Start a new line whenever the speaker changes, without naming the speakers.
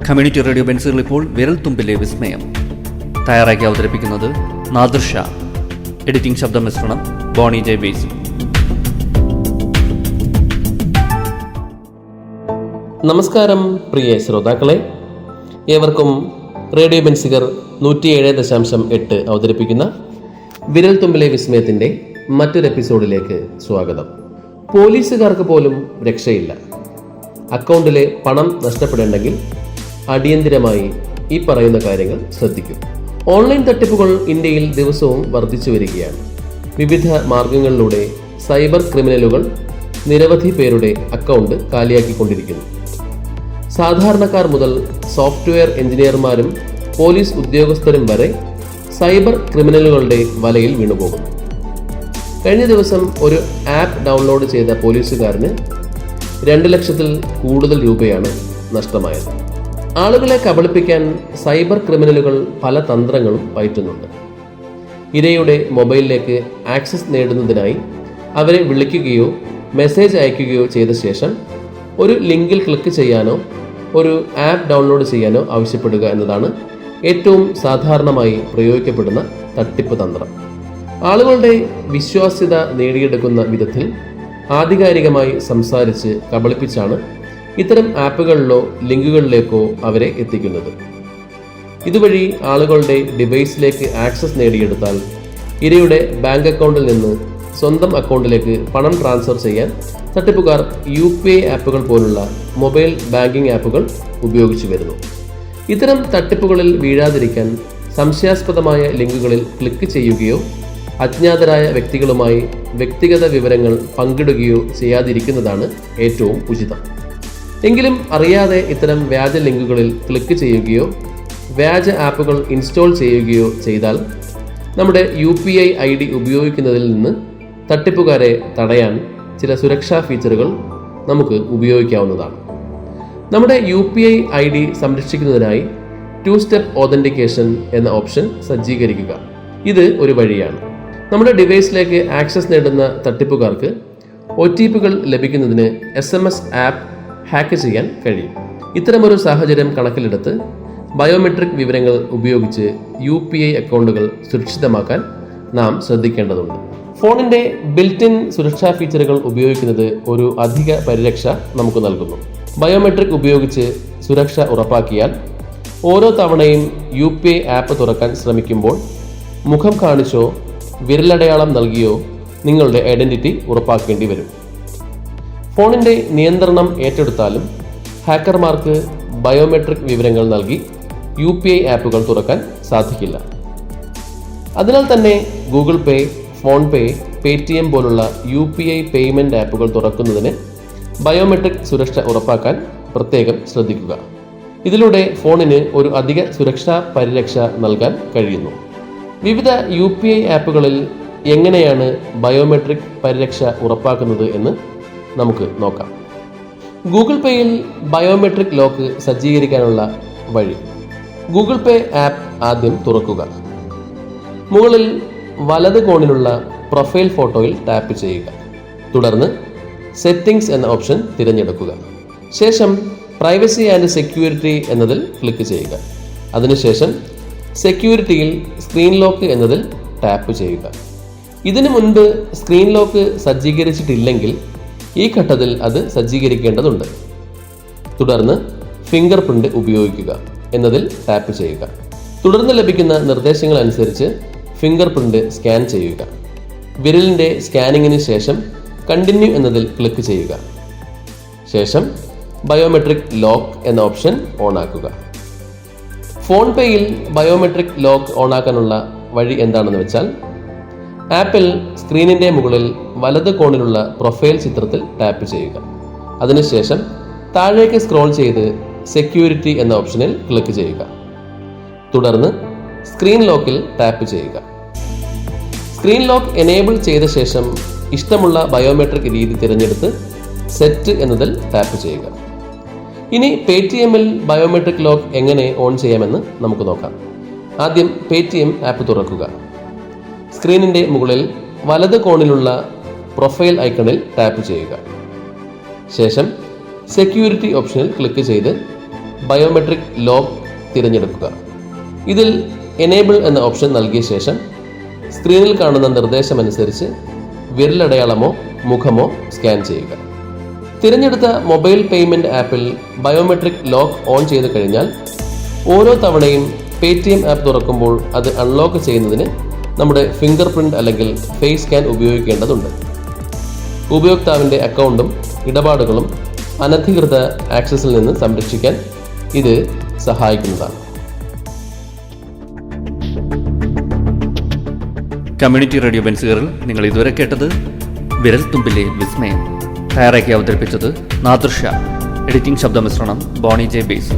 Community radio ബെൻസുകൾ ഇപ്പോൾ വിരൽത്തുമ്പിലെ വിസ്മയം. തയ്യാറാക്കി അവതരിപ്പിക്കുന്നത് നാദിർ ഷാ. എഡിറ്റിംഗ് ശബ്ദമിശ്രണം ബോണി ജെ ബേസി.
നമസ്കാരം പ്രിയ ശ്രോതാക്കളെ, ഏവർക്കും റേഡിയോ ബെൻസിഗർ 107.8 അവതരിപ്പിക്കുന്ന വിരൽത്തുമ്പിലെ വിസ്മയത്തിൻ്റെ മറ്റൊരു എപ്പിസോഡിലേക്ക് സ്വാഗതം. പോലീസുകാർക്ക് പോലും രക്ഷയില്ല. അക്കൗണ്ടിലെ പണം നഷ്ടപ്പെടേണ്ടെങ്കിൽ അടിയന്തിരമായി ഈ പറയുന്ന കാര്യങ്ങൾ ശ്രദ്ധിക്കും. ഓൺലൈൻ തട്ടിപ്പുകൾ ഇന്ത്യയിൽ ദിവസവും വർദ്ധിച്ചു വരികയാണ്. വിവിധ മാർഗങ്ങളിലൂടെ സൈബർ ക്രിമിനലുകൾ നിരവധി പേരുടെ അക്കൗണ്ട് കാലിയാക്കിക്കൊണ്ടിരിക്കുന്നു. സാധാരണക്കാർ മുതൽ സോഫ്റ്റ്വെയർ എഞ്ചിനീയർമാരും പോലീസ് ഉദ്യോഗസ്ഥരും വരെ സൈബർ ക്രിമിനലുകളുടെ വലയിൽ വീണുപോകുന്നു. കഴിഞ്ഞ ദിവസം ഒരു ആപ്പ് ഡൗൺലോഡ് ചെയ്ത പോലീസുകാരന് 2 ലക്ഷത്തിൽ കൂടുതൽ രൂപയാണ് നഷ്ടമായത്. ആളുകളെ കബളിപ്പിക്കാൻ സൈബർ ക്രിമിനലുകൾ പല തന്ത്രങ്ങളും പയറ്റുന്നുണ്ട്. ഇരയുടെ മൊബൈലിലേക്ക് ആക്സസ് നേടുന്നതിനായി അവരെ വിളിക്കുകയോ മെസ്സേജ് അയക്കുകയോ ചെയ്ത ശേഷം ഒരു ലിങ്കിൽ ക്ലിക്ക് ചെയ്യാനോ ഒരു ആപ്പ് ഡൗൺലോഡ് ചെയ്യാനോ ആവശ്യപ്പെടുക എന്നതാണ് ഏറ്റവും സാധാരണമായി പ്രയോഗിക്കപ്പെടുന്ന തട്ടിപ്പ് തന്ത്രം. ആളുകളുടെ വിശ്വാസ്യത നേടിയെടുക്കുന്ന വിധത്തിൽ ആധികാരികമായി സംസാരിച്ച് കബളിപ്പിച്ചാണ് ഇത്തരം ആപ്പുകളിലോ ലിങ്കുകളിലേക്കോ അവരെ എത്തിക്കുന്നത്. ഇതുവഴി ആളുകളുടെ ഡിവൈസിലേക്ക് ആക്സസ് നേടിയെടുത്താൽ ഇരയുടെ ബാങ്ക് അക്കൗണ്ടിൽ നിന്ന് സ്വന്തം അക്കൗണ്ടിലേക്ക് പണം ട്രാൻസ്ഫർ ചെയ്യാൻ തട്ടിപ്പുകാർ UPI ആപ്പുകൾ പോലുള്ള മൊബൈൽ ബാങ്കിംഗ് ആപ്പുകൾ ഉപയോഗിച്ചു വരുന്നു. ഇത്തരം തട്ടിപ്പുകളിൽ വീഴാതിരിക്കാൻ സംശയാസ്പദമായ ലിങ്കുകളിൽ ക്ലിക്ക് ചെയ്യുകയോ അജ്ഞാതരായ വ്യക്തികളുമായി വ്യക്തിഗത വിവരങ്ങൾ പങ്കിടുകയോ ചെയ്യാതിരിക്കുന്നതാണ് ഏറ്റവും ഉചിതം. എങ്കിലും അറിയാതെ ഇത്തരം വ്യാജ ലിങ്കുകളിൽ ക്ലിക്ക് ചെയ്യുകയോ വ്യാജ ആപ്പുകൾ ഇൻസ്റ്റാൾ ചെയ്യുകയോ ചെയ്താൽ നമ്മുടെ UPI ID ഉപയോഗിക്കുന്നതിൽ നിന്ന് തട്ടിപ്പുകാരെ തടയാൻ ചില സുരക്ഷാ ഫീച്ചറുകൾ നമുക്ക് ഉപയോഗിക്കാവുന്നതാണ്. നമ്മുടെ UPI ID സംരക്ഷിക്കുന്നതിനായി 2 സ്റ്റെപ്പ് ഓതൻറ്റിക്കേഷൻ എന്ന ഓപ്ഷൻ സജ്ജീകരിക്കുക. ഇത് ഒരു വഴിയാണ്. നമ്മുടെ ഡിവൈസിലേക്ക് ആക്സസ് നേടുന്ന തട്ടിപ്പുകാർക്ക് OTPകൾ ലഭിക്കുന്നതിന് SMS ആപ്പ് ഹാക്ക് ചെയ്യാൻ കഴിയും. ഇത്തരമൊരു സാഹചര്യം കണക്കിലെടുത്ത് ബയോമെട്രിക് വിവരങ്ങൾ ഉപയോഗിച്ച് UPI അക്കൗണ്ടുകൾ സുരക്ഷിതമാക്കാൻ നാം ശ്രദ്ധിക്കേണ്ടതുണ്ട്. ഫോണിൻ്റെ ബിൽറ്റ്-ഇൻ സുരക്ഷാ ഫീച്ചറുകൾ ഉപയോഗിക്കുന്നത് ഒരു അധിക പരിരക്ഷ നമുക്ക് നൽകുന്നു. ബയോമെട്രിക് ഉപയോഗിച്ച് സുരക്ഷ ഉറപ്പാക്കിയാൽ ഓരോ തവണയും UPI ആപ്പ് തുറക്കാൻ ശ്രമിക്കുമ്പോൾ മുഖം കാണിച്ചോ വിരലടയാളം നൽകിയോ നിങ്ങളുടെ ഐഡന്റിറ്റി ഉറപ്പാക്കേണ്ടി വരും. ഫോണിൻ്റെ നിയന്ത്രണം ഏറ്റെടുത്താലും ഹാക്കർമാർക്ക് ബയോമെട്രിക് വിവരങ്ങൾ നൽകി UPI ആപ്പുകൾ തുറക്കാൻ സാധിക്കില്ല. അതിനാൽ തന്നെ ഗൂഗിൾ പേ, ഫോൺ പേ, Paytm പോലുള്ള UPI പേയ്മെൻറ്റ് ആപ്പുകൾ തുറക്കുന്നതിന് ബയോമെട്രിക് സുരക്ഷ ഉറപ്പാക്കാൻ പ്രത്യേകം ശ്രദ്ധിക്കുക. ഇതിലൂടെ ഫോണിന് ഒരു അധിക സുരക്ഷാ പരിരക്ഷ നൽകാൻ കഴിയുന്നു. വിവിധ UPI ആപ്പുകളിൽ എങ്ങനെയാണ് ബയോമെട്രിക് പരിരക്ഷ ഉറപ്പാക്കുന്നത് എന്ന് നമുക്ക് നോക്കാം. ഗൂഗിൾ പേയിൽ ബയോമെട്രിക് ലോക്ക് സജ്ജീകരിക്കാനുള്ള വഴി. ഗൂഗിൾ പേ ആപ്പ് ആദ്യം തുറക്കുക. മുകളിൽ വലത് കോണിലുള്ള പ്രൊഫൈൽ ഫോട്ടോയിൽ ടാപ്പ് ചെയ്യുക. തുടർന്ന് സെറ്റിംഗ്സ് എന്ന ഓപ്ഷൻ തിരഞ്ഞെടുക്കുക. ശേഷം പ്രൈവസി ആൻഡ് സെക്യൂരിറ്റി എന്നതിൽ ക്ലിക്ക് ചെയ്യുക. അതിനുശേഷം സെക്യൂരിറ്റിയിൽ സ്ക്രീൻ ലോക്ക് എന്നതിൽ ടാപ്പ് ചെയ്യുക. ഇതിനു മുൻപ് സ്ക്രീൻ ലോക്ക് സജ്ജീകരിച്ചിട്ടില്ലെങ്കിൽ ഈ ഘട്ടത്തിൽ അത് സജ്ജീകരിക്കേണ്ടതുണ്ട്. തുടർന്ന് ഫിംഗർ പ്രിന്റ് ഉപയോഗിക്കുക എന്നതിൽ ടാപ്പ് ചെയ്യുക. തുടർന്ന് ലഭിക്കുന്ന നിർദ്ദേശങ്ങൾ അനുസരിച്ച് ഫിംഗർ പ്രിന്റ് സ്കാൻ ചെയ്യുക. വിരലിൻ്റെ സ്കാനിങ്ങിന് ശേഷം കണ്ടിന്യൂ എന്നതിൽ ക്ലിക്ക് ചെയ്യുക. ശേഷം ബയോമെട്രിക് ലോക്ക് എന്ന ഓപ്ഷൻ ഓണാക്കുക. ഫോൺ പേയിൽ ബയോമെട്രിക് ലോക്ക് ഓണാക്കാനുള്ള വഴി എന്താണെന്ന് വെച്ചാൽ, ആപ്പിൽ സ്ക്രീനിൻ്റെ മുകളിൽ വലത് കോണിലുള്ള പ്രൊഫൈൽ ചിത്രത്തിൽ ടാപ്പ് ചെയ്യുക. അതിനുശേഷം താഴേക്ക് സ്ക്രോൾ ചെയ്ത് സെക്യൂരിറ്റി എന്ന ഓപ്ഷനിൽ ക്ലിക്ക് ചെയ്യുക. തുടർന്ന് സ്ക്രീൻ ലോക്കിൽ ടാപ്പ് ചെയ്യുക. സ്ക്രീൻ ലോക്ക് എനേബിൾ ചെയ്ത ശേഷം ഇഷ്ടമുള്ള ബയോമെട്രിക് രീതി തിരഞ്ഞെടുത്ത് സെറ്റ് എന്നതിൽ ടാപ്പ് ചെയ്യുക. ഇനി Paytmൽ ബയോമെട്രിക് ലോക്ക് എങ്ങനെ ഓൺ ചെയ്യാമെന്ന് നമുക്ക് നോക്കാം. ആദ്യം Paytm ആപ്പ് തുറക്കുക. സ്ക്രീനിൻ്റെ മുകളിൽ വലത് കോണിലുള്ള പ്രൊഫൈൽ ഐക്കണിൽ ടാപ്പ് ചെയ്യുക. ശേഷം സെക്യൂരിറ്റി ഓപ്ഷനിൽ ക്ലിക്ക് ചെയ്ത് ബയോമെട്രിക് ലോക്ക് തിരഞ്ഞെടുക്കുക. ഇതിൽ എനേബിൾ എന്ന ഓപ്ഷൻ നൽകിയ ശേഷം സ്ക്രീനിൽ കാണുന്ന നിർദ്ദേശമനുസരിച്ച് വിരലടയാളമോ മുഖമോ സ്കാൻ ചെയ്യുക. തിരഞ്ഞെടുത്ത മൊബൈൽ പേയ്മെൻറ്റ് ആപ്പിൽ ബയോമെട്രിക് ലോക്ക് ഓൺ ചെയ്തു കഴിഞ്ഞാൽ ഓരോ തവണയും പേടിഎം ആപ്പ് തുറക്കുമ്പോൾ അത് അൺലോക്ക് ചെയ്യുന്നതിന് നമ്മുടെ ഫിംഗർ പ്രിൻ്റ് അല്ലെങ്കിൽ ഫേസ് സ്കാൻ ഉപയോഗിക്കേണ്ടതുണ്ട്. ഉപയോക്താവിൻ്റെ അക്കൗണ്ടും ഇടപാടുകളും അനധികൃത ആക്സസിൽ നിന്ന് സംരക്ഷിക്കാൻ ഇത് സഹായിക്കുന്നതാണ്.
കമ്മ്യൂണിറ്റി റേഡിയോ ബെൻസിഗറിൽ നിങ്ങൾ ഇതുവരെ കേട്ടത് വിരൽ തുമ്പിലെ വിസ്മയം. തയ്യാറാക്കി അവതരിപ്പിച്ചത് നാദിർ ഷാ. എഡിറ്റിംഗ് ശബ്ദമിശ്രണം ബോണി ജെ ബേസ്.